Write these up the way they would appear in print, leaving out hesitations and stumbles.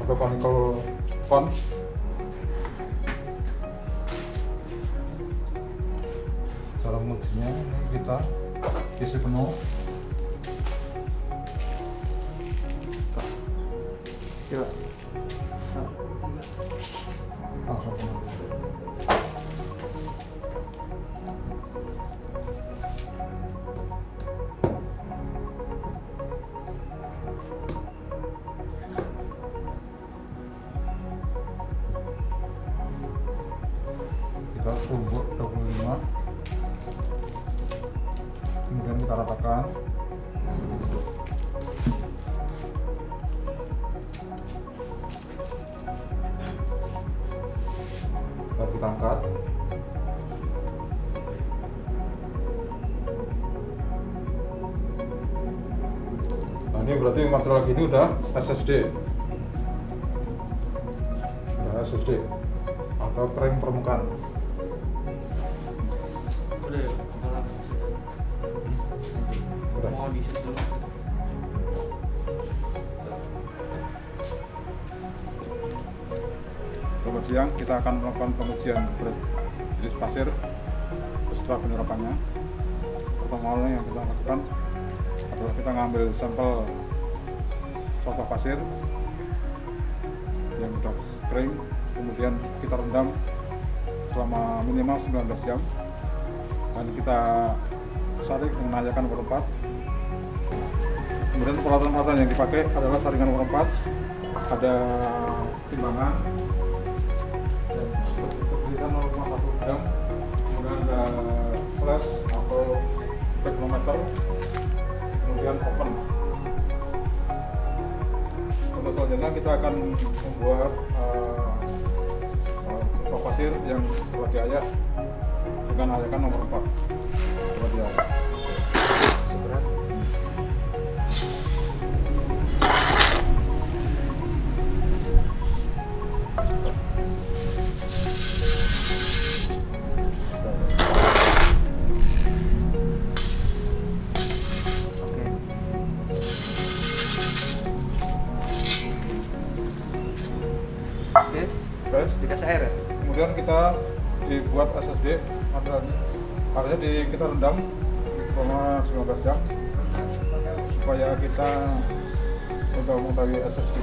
atau conical cone. Cara mengujinya ini kita isi penuh. Coba. Langsung penuh. Kita tumbuk 25, kemudian kita ratakan. Baru kita angkat. Nah, ini berarti material gini udah SSD, atau kering permukaan. Udah, malam. Udah. Mau diisi dulu. Selamat siang, kita akan melakukan pengujian berat jenis pasir beserta penerapannya. Pertama yang kita lakukan adalah kita ngambil sampel contoh pasir yang sudah kering, kemudian kita rendam selama minimal 19 jam dan kita saring dengan ajakan nomor 4. Kemudian peralatan-peralatan yang dipakai adalah saringan nomor 4, ada timbangan dan keberadaan 0,1 gram, kemudian ada flash atau backrometer, kemudian oven. Untuk selanjutnya kita akan membuat contoh pasir yang setelah diayak dengan ajakan nomor 4. Coba diayak. Seberat. Oke. Oke, Terus dikasih air ya? kemudian kita dibuat SSD materialnya, harusnya kita rendam selama 19 jam supaya kita untuk mengetahui SSD.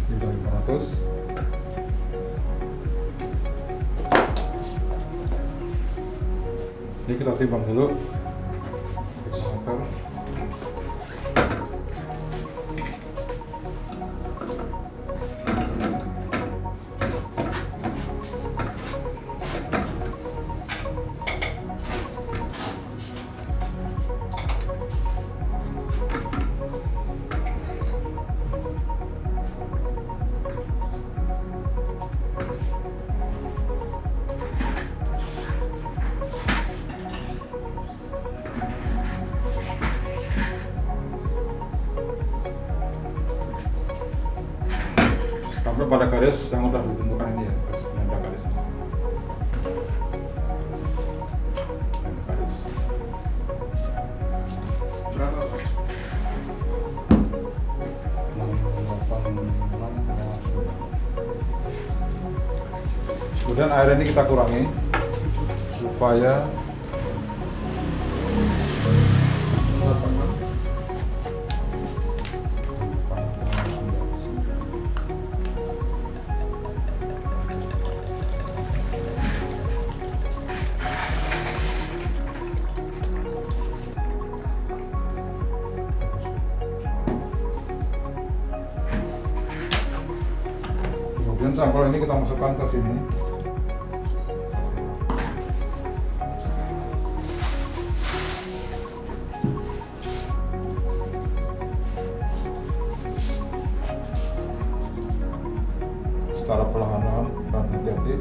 Kita 500. Jadi kita timbang dulu. Meter. Sampai pada garis yang udah ditentukan ini ya, nempel garis. Nempel garis. Berapa? 686,9. Kemudian air ini kita kurangi supaya kemudian sampel ini kita masukkan ke sini. Secara perlahan-lahan dan hati-hati.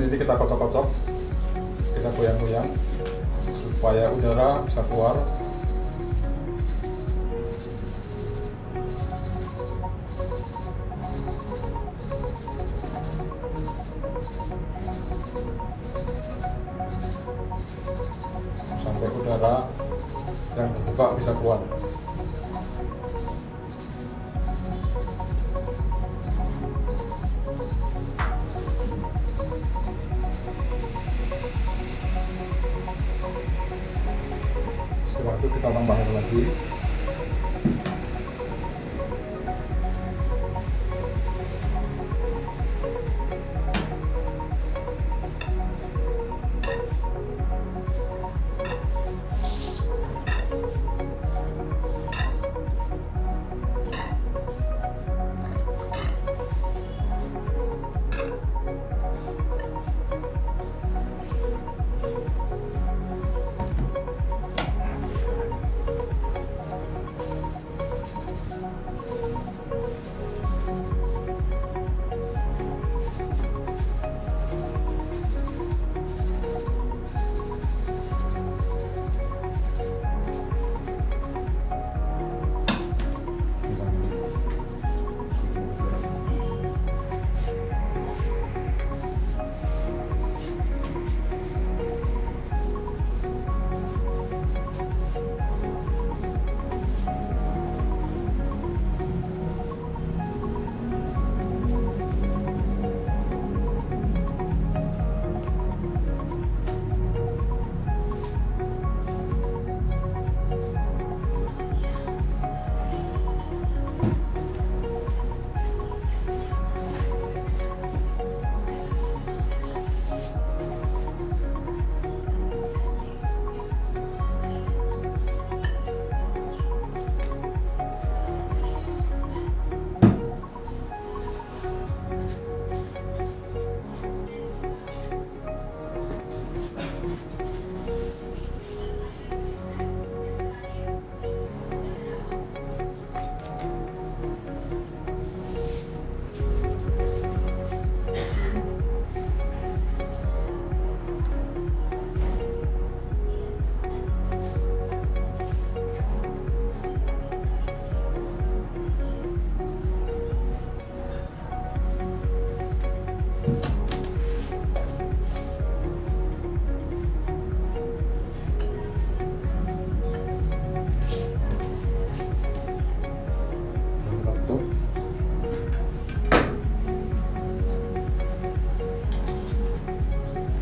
ini kita kocok-kocok, kita goyang-goyang supaya udara bisa keluar. Sampai udara yang terjebak bisa keluar. Setelah itu kita tambah air lagi.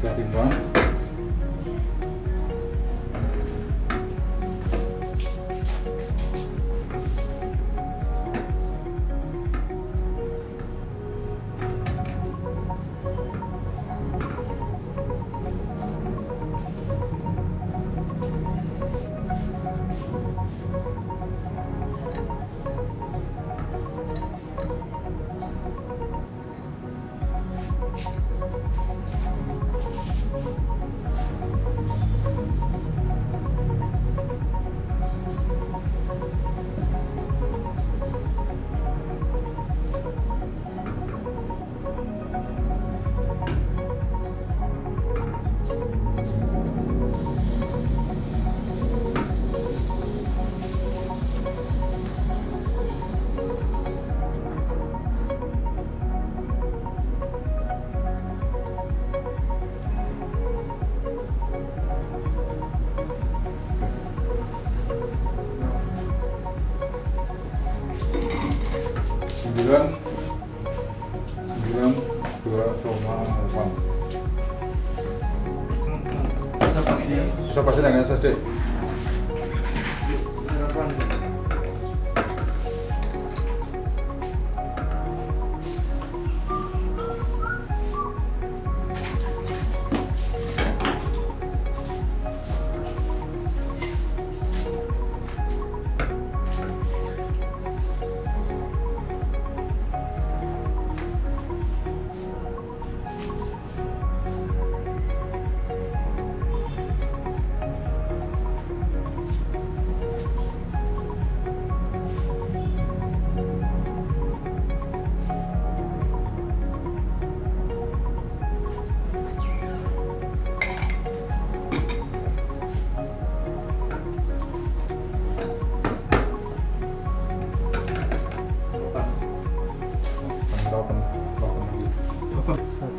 Kita timbang. Sembilan 2,8. Bisa pasti dengan SSD.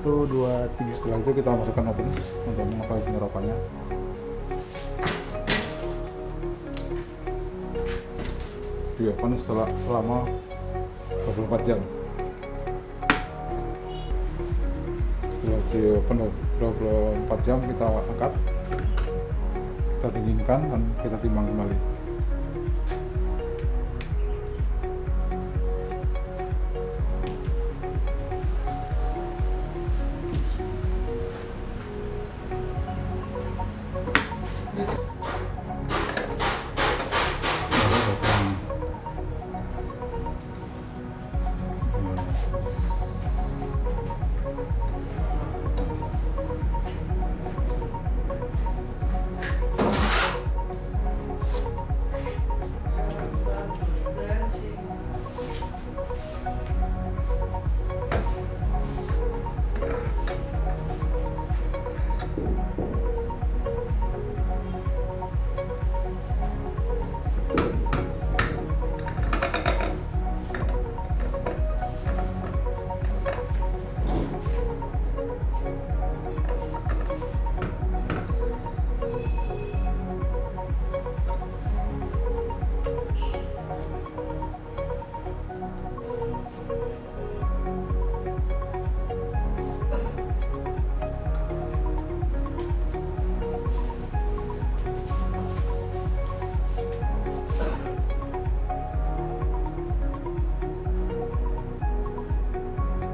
2, 3. Setelah itu kita masukkan oven untuk mengetahui penyerapannya. Di oven selama 24 jam. Setelah di oven 24 jam kita angkat, kita dinginkan dan kita timbang kembali.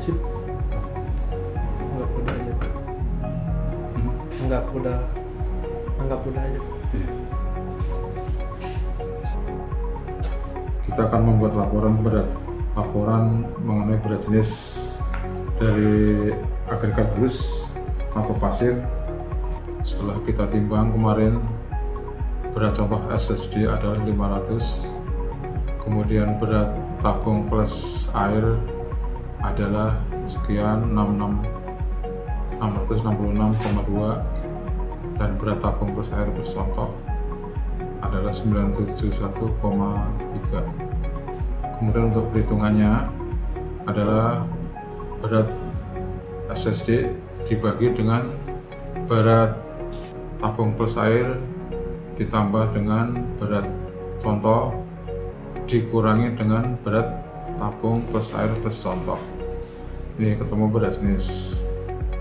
Sip. Anggap udah aja. Kita akan membuat laporan mengenai berat jenis dari agregat halus atau pasir. Setelah kita timbang kemarin, berat contoh SSD adalah 500, kemudian berat tabung plus air adalah sekian 666,2, dan berat tabung plus air plus contoh adalah 971,3. Kemudian untuk perhitungannya adalah berat SSD dibagi dengan berat tabung plus air ditambah dengan berat contoh dikurangi dengan berat tabung plus air plus contoh. Ini ketemu berat jenis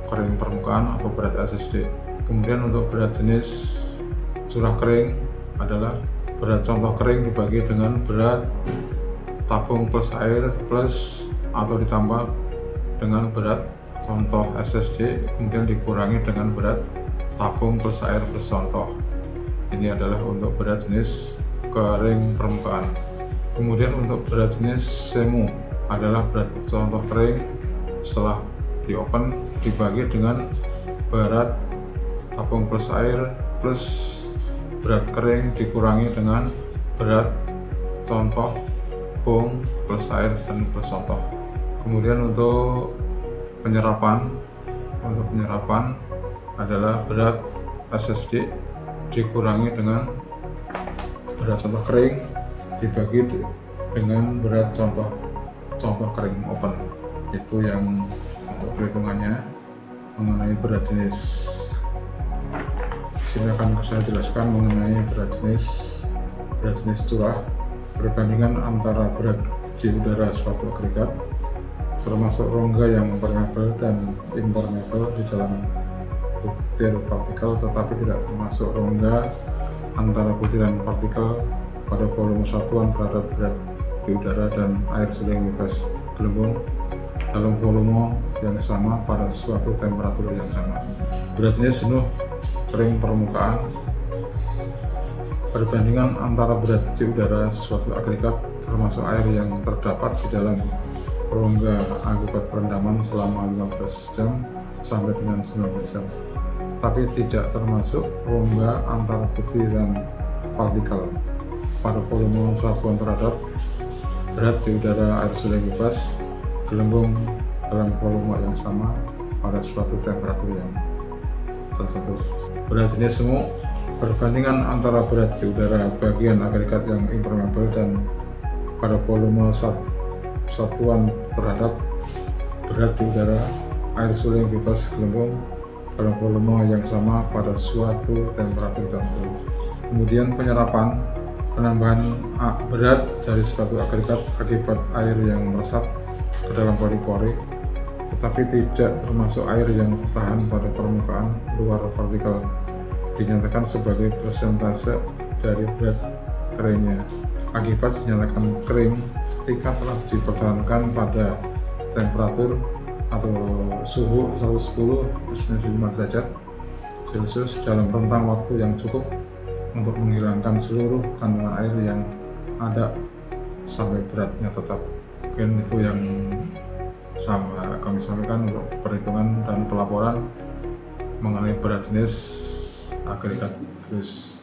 kering permukaan atau berat SSD. Kemudian untuk berat jenis curah kering adalah berat contoh kering dibagi dengan berat tabung plus air plus atau ditambah dengan berat contoh SSD, kemudian dikurangi dengan berat tabung plus air plus contoh. Ini adalah untuk berat jenis kering permukaan. Kemudian untuk berat jenis semu adalah berat contoh kering setelah di oven dibagi dengan berat tabung plus air plus berat kering dikurangi dengan berat contoh tabung plus air dan plus contoh. Kemudian untuk penyerapan adalah berat SSD dikurangi dengan berat contoh kering dibagi dengan berat contoh kering open. Itu yang untuk perhitungannya mengenai berat jenis. Sini akan saya jelaskan mengenai berat jenis curah, perbandingan antara berat di udara suatu agregat termasuk rongga yang permeabel dan impermeabel di dalam butir partikel, tetapi tidak termasuk rongga antara butiran partikel pada volume satuan terhadap berat di udara dan air seling bebas gelembung dalam volume yang sama pada suatu temperatur yang sama. Berat jenis jenuh kering permukaan, perbandingan antara berat di udara suatu agregat termasuk air yang terdapat di dalam rongga akibat perendaman selama 15 jam sampai dengan 19 jam, tapi tidak termasuk rongga antara butiran partikel pada volume satuan terhadap berat di udara air seling bebas gelembung dalam volume yang sama pada suatu temperatur yang tertentu. Berat jenis semu, perbandingan antara berat di udara bagian agregat yang impermeabel dan pada volume satuan terhadap berat di udara air suling bebas gelembung dalam volume yang sama pada suatu temperatur tertentu. Kemudian penyerapan, penambahan berat dari suatu agregat akibat air yang meresap ke dalam pori-pori, tetapi tidak termasuk air yang tahan pada permukaan luar partikel, dinyatakan sebagai persentase dari berat keringnya. Akibat dinyatakan kering ketika telah dipertahankan pada temperatur atau suhu 110-5 derajat Celcius dalam rentang waktu yang cukup untuk menghilangkan seluruh kandungan air yang ada sampai beratnya tetap. Mungkin itu yang sama kami sampaikan untuk perhitungan dan pelaporan mengenai berat jenis agregat tulis.